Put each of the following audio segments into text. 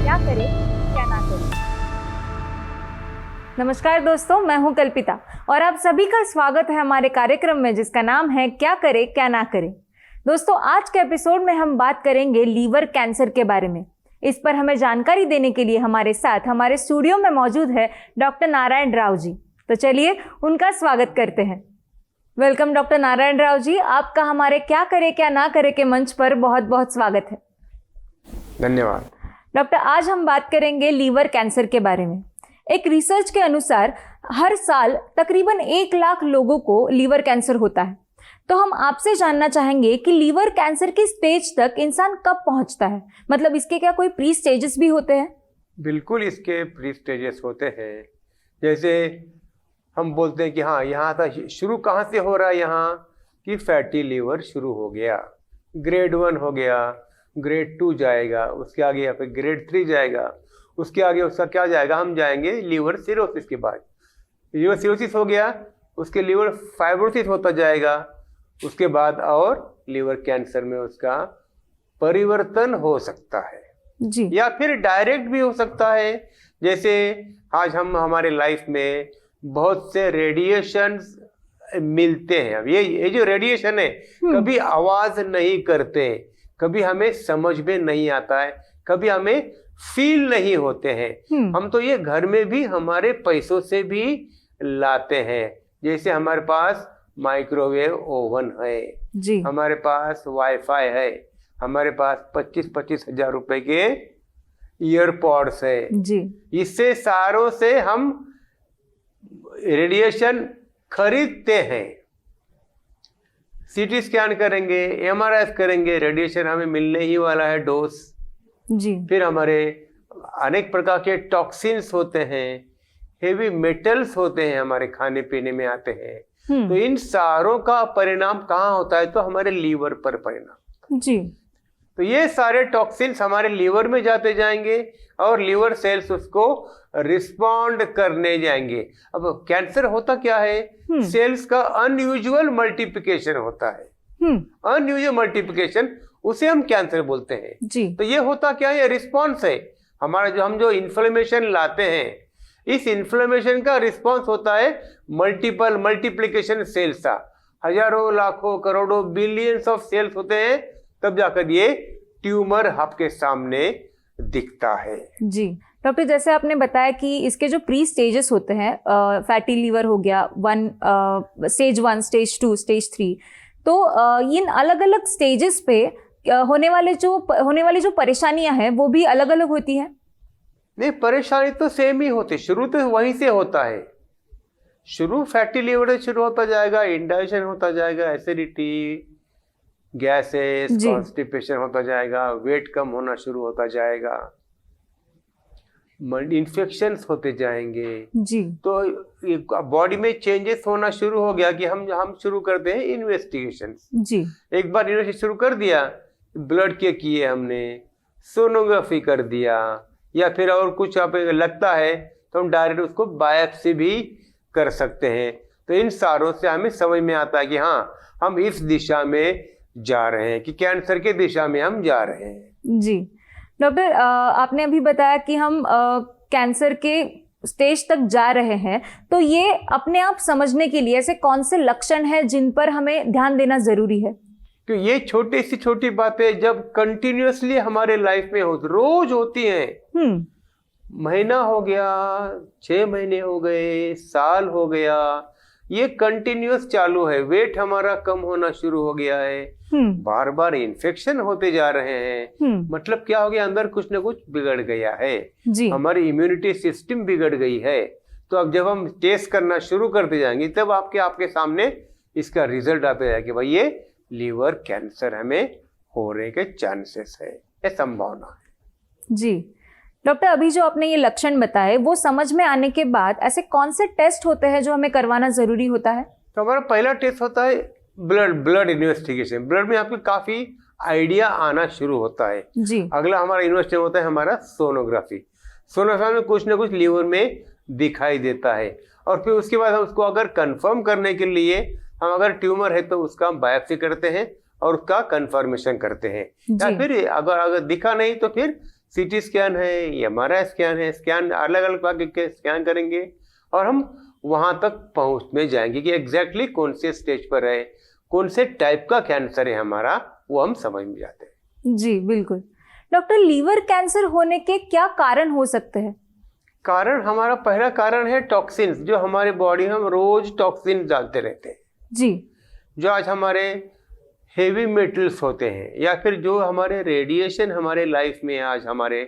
क्या करें क्या ना करें। नमस्कार दोस्तों, मैं हूं कल्पिता और आप सभी का स्वागत है हमारे कार्यक्रम में जिसका नाम है क्या करें क्या ना करें। दोस्तों, आज के एपिसोड में हम बात करेंगे लीवर कैंसर के बारे में। इस पर हमें जानकारी देने के लिए हमारे साथ हमारे स्टूडियो में मौजूद है डॉक्टर नारायण राव जी। तो चलिए उनका स्वागत करते हैं। वेलकम डॉक्टर नारायण राव जी, आपका हमारे क्या करे क्या ना करे के मंच पर बहुत बहुत स्वागत है। धन्यवाद। डॉक्टर, आज हम बात करेंगे लीवर कैंसर के बारे में। एक रिसर्च के अनुसार हर साल तकरीबन 1 लाख लोगों को लीवर कैंसर होता है। तो हम आपसे जानना चाहेंगे कि लीवर कैंसर की स्टेज तक इंसान कब पहुंचता है, मतलब इसके क्या कोई प्री स्टेजेस भी होते हैं? बिल्कुल, इसके प्री स्टेजेस होते हैं। जैसे हम बोलते हैं कि हाँ, यहाँ था शुरू कहाँ से हो रहा है, यहाँ कि फैटी लीवर शुरू हो गया, ग्रेड 1 हो गया, ग्रेड 2 जाएगा, उसके आगे या फिर ग्रेड 3 जाएगा, उसके आगे उसका क्या जाएगा, हम जाएंगे लीवर सिरोसिस के बाद। लीवर सिरोसिस हो गया, उसके लीवर फाइब्रोसिस होता जाएगा, उसके बाद और लीवर कैंसर में उसका परिवर्तन हो सकता है जी। या फिर डायरेक्ट भी हो सकता है। जैसे आज हम हमारे लाइफ में बहुत से रेडिएशन मिलते हैं। अब ये जो रेडिएशन है कभी आवाज नहीं करते, कभी हमें समझ में नहीं आता है, कभी हमें फील नहीं होते हैं। हम तो ये घर में भी हमारे पैसों से भी लाते हैं। जैसे हमारे पास माइक्रोवेव ओवन है जी, हमारे पास वाईफाई है, हमारे पास 25-25 हजार रुपए के ईयरपॉड्स है जी। इससे सारों से हम रेडिएशन खरीदते हैं। सीटी स्कैन करेंगे, एमआरआई करेंगे, रेडिएशन हमें मिलने ही वाला है डोज जी। फिर हमारे अनेक प्रकार के टॉक्सिन्स होते हैं, हेवी मेटल्स होते हैं, हमारे खाने पीने में आते हैं। तो इन सारों का परिणाम कहाँ होता है, तो हमारे लीवर पर परिणाम जी। तो ये सारे टॉक्सिन्स हमारे लीवर में जाते जाएंगे और लीवर सेल्स उसको रिस्पॉन्ड करने जाएंगे। अब कैंसर होता क्या है, सेल्स का अनयूजुअल मल्टीप्लिकेशन होता है। अनयूजुअल मल्टीप्लिकेशन उसे हम कैंसर बोलते हैं जी। तो ये होता क्या है, रिस्पॉन्स है हमारा। जो हम जो इन्फ्लेमेशन लाते हैं, इस इन्फ्लेमेशन का रिस्पॉन्स होता है मल्टीपल मल्टीप्लिकेशन सेल्स का। हजारों लाखों करोड़ों बिलियंस ऑफ सेल्स होते हैं, तब जाकर ये ट्यूमर आपके सामने दिखता है। जी डॉक्टर, जैसे आपने बताया कि इसके जो प्री स्टेजेस होते हैं, फैटी लीवर हो गया, स्टेज 1, स्टेज 2, स्टेज 3, तो इन अलग अलग स्टेजेस पे होने वाली जो परेशानियां हैं वो भी अलग अलग होती हैं? नहीं, परेशानी तो सेम ही होती, शुरू तो वहीं से होता है। शुरू फैटी लीवर से शुरू होता जाएगा, इंडाइजेशन होता जाएगा, एसिडिटी, गैसेस, कॉन्स्टिपेशन होता जाएगा, वेट कम होना शुरू होता जाएगा, इन्फेक्शंस होते जाएंगे जी। तो बॉडी में चेंजेस होना शुरू हो गया कि हम शुरू करते हैं इन्वेस्टिगेशंस जी। एक बार इन्वेस्टिगेशन शुरू कर दिया, ब्लड के किए हमने, सोनोग्राफी कर दिया, या फिर और कुछ आप लगता है तो हम डायरेक्ट उसको बायोप्सी भी कर सकते हैं। तो इन सारों से हमें समझ में आता है कि हाँ, हम इस दिशा में जा रहे हैं, कि कैंसर के दिशा में हम जा रहे हैं जी। डॉक्टर, आपने अभी बताया कि हम कैंसर के स्टेज तक जा रहे हैं, तो ये अपने आप समझने के लिए ऐसे कौन से लक्षण हैं जिन पर हमें ध्यान देना जरूरी है? तो ये छोटी सी छोटी बातें जब कंटिन्यूअसली हमारे लाइफ में रोज होती हैं, महीना हो गया, 6 महीने हो गए, साल हो गया, ये कंटिन्यूअस चालू है, वेट हमारा कम होना शुरू हो गया है, बार बार इन्फेक्शन होते जा रहे हैं, मतलब क्या हो गया, अंदर कुछ ना कुछ बिगड़ गया है जी। हमारी इम्यूनिटी सिस्टम बिगड़ गई है। तो अब जब हम टेस्ट करना शुरू करते जाएंगे तब आपके सामने इसका रिजल्ट आता है कि भाई ये लीवर कैंसर हमें होने के चांसेस है, ये संभावना है जी। डॉक्टर, अभी जो आपने ये लक्षण बताए वो समझ में आने के बाद ऐसे कौन से टेस्ट होते हैं जो हमें करवाना जरूरी होता है? तो हमारा पहला टेस्ट होता है ब्लड इन्वेस्टिगेशन। ब्लड में आपको काफी आइडिया आना शुरू होता है जी। अगला हमारा इन्वेस्टिगेशन होता है हमारा सोनोग्राफी। सोनोग्राफी में कुछ ना कुछ लीवर में दिखाई देता है, और फिर उसके बाद हम उसको अगर कंफर्म करने के लिए हम अगर ट्यूमर है तो उसका बायोप्सी करते हैं और उसका कंफर्मेशन करते हैं, या फिर अगर दिखा नहीं तो फिर सीटी स्कैन है, एमआरआई स्कैन है, स्कैन अलग अलग प्रकार के स्कैन करेंगे और हम वहां तक पहुंच में जाएंगे कि एग्जैक्टली कौन से स्टेज पर है, कौन से टाइप का कैंसर है हमारा, वो हम समझ में जाते हैं। जी बिल्कुल। डॉक्टर, लीवर कैंसर होने के क्या कारण हो सकते हैं? कारण, हमारा पहला कारण है टॉक्सिन्स, जो हमारे बॉडी में हम रोज टॉक्सिन डालते रहते हैं जी, जो आज हमारे हेवी मेटल्स होते हैं, या फिर जो हमारे रेडिएशन हमारे लाइफ में आज हमारे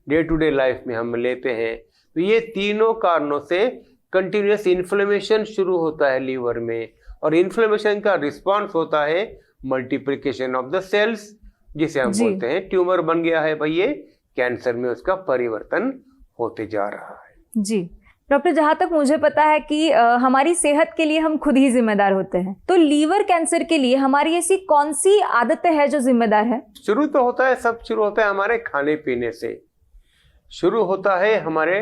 डे टू डे लाइफ में हम लेते हैं। तो ये तीनों कारणों से कंटिन्यूस इन्फ्लेमेशन शुरू होता है लीवर में, और इन्फ्लेमेशन का रिस्पॉन्स होता है मल्टीप्लिकेशन ऑफ द सेल्स, जिसे हम बोलते हैं ट्यूमर बन गया है भाई, ये कैंसर में उसका परिवर्तन होते जा रहा है। जी डॉक्टर, जहाँ तक मुझे पता है कि हमारी सेहत के लिए हम खुद ही जिम्मेदार होते हैं, तो लीवर कैंसर के लिए हमारी ऐसी कौन सी आदतें हैं जो जिम्मेदार है? शुरू तो होता है, सब शुरू होता है हमारे खाने पीने से, शुरू होता है हमारे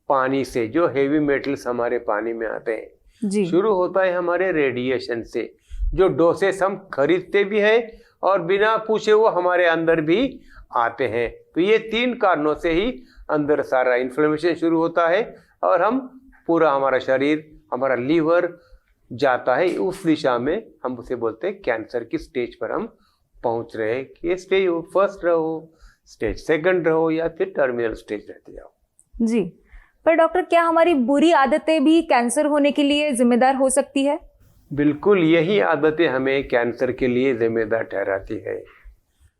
पानी से, जो हेवी मेटल्स हमारे पानी में आते हैं जी, शुरू होता है हमारे रेडिएशन से, जो डोसेस हम खरीदते भी हैं और बिना पूछे वो हमारे अंदर भी आते हैं। तो ये तीन कारणों से ही अंदर सारा इन्फ्लेमेशन शुरू होता है, और हम पूरा हमारा शरीर, हमारा लीवर जाता है उस दिशा में, हम उसे बोलते हैं कैंसर की स्टेज पर हम पहुंच रहे हैं कि स्टेज फर्स्ट रहो, स्टेज सेकंड रहो, या फिर टर्मिनल स्टेज रहते जाओ। जी, पर डॉक्टर, क्या हमारी बुरी आदतें भी कैंसर होने के लिए जिम्मेदार हो सकती है? बिल्कुल, यही आदतें हमें कैंसर के लिए जिम्मेदार ठहराती है।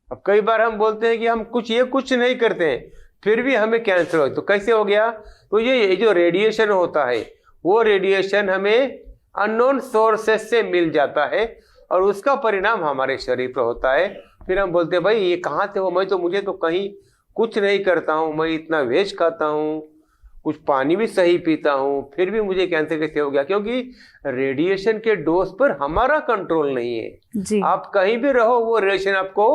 अब कई बार हम बोलते हैं कि हम कुछ नहीं करते हैं फिर भी हमें कैंसर हो, तो कैसे हो गया? तो ये जो रेडिएशन होता है, वो रेडिएशन हमें अननोन सोर्सेस से मिल जाता है और उसका परिणाम हमारे शरीर पर होता है। फिर हम बोलते हैं भाई ये कहाँ से हो, मुझे तो कहीं कुछ नहीं करता हूँ, मैं इतना वेज खाता हूँ, कुछ पानी भी सही पीता हूँ, फिर भी मुझे कैंसर कैसे हो गया? क्योंकि रेडिएशन के डोज पर हमारा कंट्रोल नहीं है जी। आप कहीं भी रहो वो रेडिएशन आपको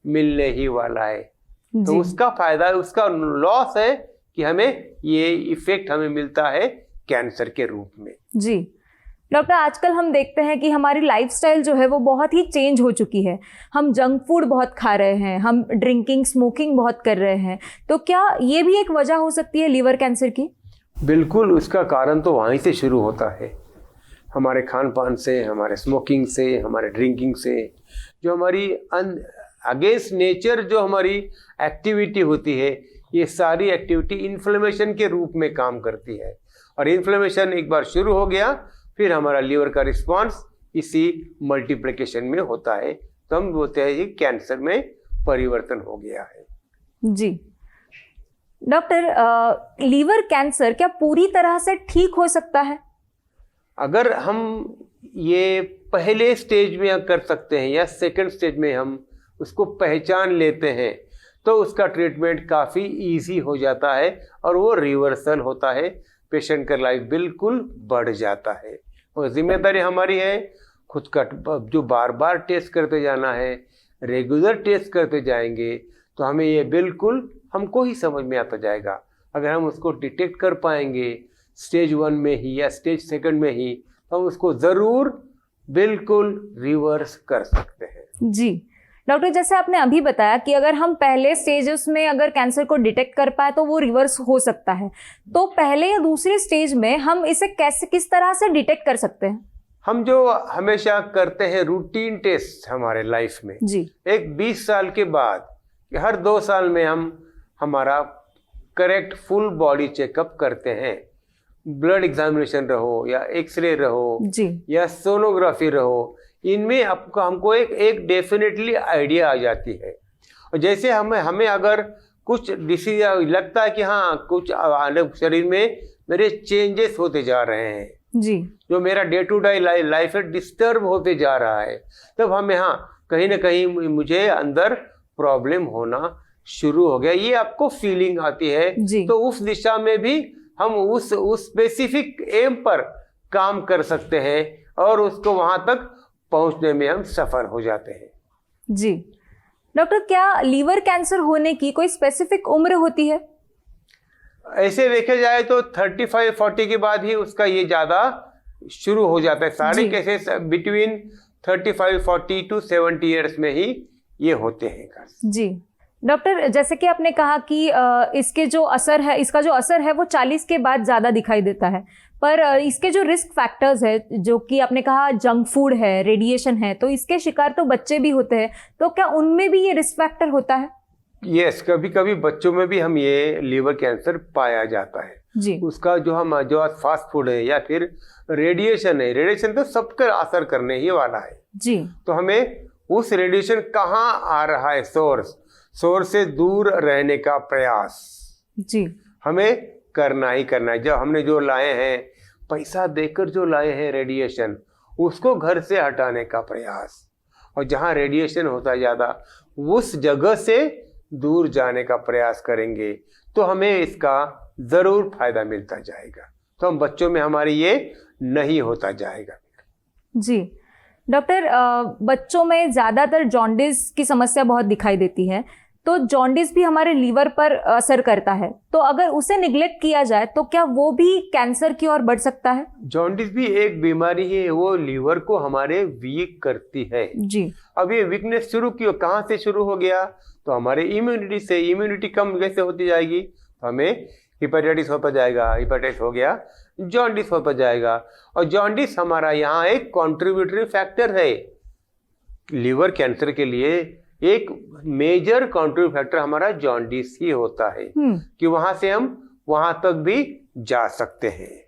मिलने ही वाला है। तो उसका फायदा, उसका लॉस है कि हमें ये इफेक्ट हमें मिलता है कैंसर के रूप में। जी डॉक्टर, आजकल हम देखते हैं कि हमारी लाइफस्टाइल जो है वो बहुत ही चेंज हो चुकी है। हम जंक फूड बहुत खा रहे हैं, हम ड्रिंकिंग स्मोकिंग बहुत कर रहे हैं, तो क्या ये भी एक वजह हो सकती है लीवर कैंसर की? बिल्कुल, उसका कारण तो वहीं से शुरू होता है, हमारे खान पान से, हमारे स्मोकिंग से, हमारे ड्रिंकिंग से। जो हमारी अगेंस्ट नेचर जो हमारी एक्टिविटी होती है, ये सारी एक्टिविटी इन्फ्लेमेशन के रूप में काम करती है, और इन्फ्लेमेशन एक बार शुरू हो गया फिर हमारा लीवर का रिस्पांस इसी मल्टीप्लिकेशन में होता है, तो हम बोलते हैं ये कैंसर में परिवर्तन हो गया है। जी डॉक्टर, लीवर कैंसर क्या पूरी तरह से ठीक हो सकता है? अगर हम ये पहले स्टेज में कर सकते हैं या सेकंड स्टेज में हम उसको पहचान लेते हैं, तो उसका ट्रीटमेंट काफ़ी इजी हो जाता है और वो रिवर्सल होता है, पेशेंट का लाइफ बिल्कुल बढ़ जाता है। और जिम्मेदारी हमारी है खुद का, जो बार बार टेस्ट करते जाना है, रेगुलर टेस्ट करते जाएंगे तो हमें ये बिल्कुल हमको ही समझ में आता जाएगा। अगर हम उसको डिटेक्ट कर पाएंगे स्टेज 1 में ही या स्टेज 2 में ही, तो हम उसको ज़रूर बिल्कुल रिवर्स कर सकते हैं। जी डॉक्टर, जैसे आपने अभी बताया कि अगर हम पहले स्टेजेस में अगर कैंसर को डिटेक्ट कर पाए तो वो रिवर्स हो सकता है, तो पहले या दूसरे स्टेज में हम इसे कैसे, किस तरह से डिटेक्ट कर सकते हैं? हम जो हमेशा करते हैं रूटीन टेस्ट हमारे लाइफ में जी, एक 20 साल के बाद हर 2 साल में हम हमारा करेक्ट फुल बॉडी चेकअप करते हैं। ब्लड एग्जामिनेशन रहो या एक्सरे रहो जी, या सोनोग्राफी रहो, इनमें आपको हमको एक डेफिनेटली आइडिया आ जाती है। और जैसे हमें अगर कुछ डिसीज लगता है कि हाँ कुछ शरीर में मेरे चेंजेस होते जा रहे हैं जी, जो मेरा day to day life disturb होते जा रहा है, तब हमें हाँ कहीं ना कहीं मुझे अंदर प्रॉब्लम होना शुरू हो गया, ये आपको फीलिंग आती है। तो उस दिशा में भी हम उस स्पेसिफिक एम पर काम कर सकते हैं और उसको वहां तक पहुंचने में हम सफल हो जाते हैं। जी डॉक्टर, क्या लीवर कैंसर होने की कोई स्पेसिफिक उम्र होती है? ऐसे देखा जाए तो 35-40 के बाद ही उसका ये ज्यादा शुरू हो जाता है। सारे केसेस बिटवीन 35-40 टू 70 ईयर्स में ही ये होते हैं। जी डॉक्टर, जैसे कि आपने कहा कि इसके जो असर है, इसका जो असर है वो 40 के बाद ज़्यादा दिखाई देता है, पर इसके जो रिस्क फैक्टर्स है, जो कि आपने कहा जंक फूड है, रेडिएशन है, तो इसके शिकार तो बच्चे भी होते हैं, तो क्या उनमें भी ये रिस्क फैक्टर होता है? यस, कभी कभी बच्चों में भी हम ये लीवर कैंसर पाया जाता है जी। उसका जो आज फास्ट फूड है या फिर रेडिएशन है, रेडिएशन तो सबका असर करने ही वाला है जी। तो हमें उस रेडिएशन कहाँ आ रहा है, सोर्स से दूर रहने का प्रयास जी हमें करना ही करना है। जब हमने जो लाए हैं, पैसा देकर जो लाए हैं रेडिएशन, उसको घर से हटाने का प्रयास, और जहाँ रेडिएशन होता है ज़्यादा उस जगह से दूर जाने का प्रयास करेंगे तो हमें इसका ज़रूर फायदा मिलता जाएगा। तो हम बच्चों में हमारी ये नहीं होता जाएगा। जी डॉक्टर, बच्चों में ज़्यादातर जॉन्डिस की समस्या बहुत दिखाई देती है, तो जॉन्डिस भी हमारे लीवर पर असर करता है, तो अगर उसे निग्लेक्ट किया जाए तो क्या वो भी कैंसर की ओर बढ़ सकता है? जॉन्डिस भी एक बीमारी है, वो लीवर को हमारे वीक करती है। जी। अब ये वीकनेस शुरू क्यों, कहाँ से शुरू हो गया? तो हमारे इम्यूनिटी से। इम्यूनिटी कम कैसे होती जाएगी? तो हमें हिपेटाइटिस होता जाएगा, हिपेटाइटिस हो गया, जॉन्डिस होता जाएगा, और जॉन्डिस हमारा यहाँ एक कॉन्ट्रीब्यूटरी फैक्टर है। लीवर कैंसर के लिए एक मेजर कॉन्ट्रीब्यूटरी फैक्टर हमारा जॉन्डिस ही होता है कि वहां से हम वहां तक भी जा सकते हैं।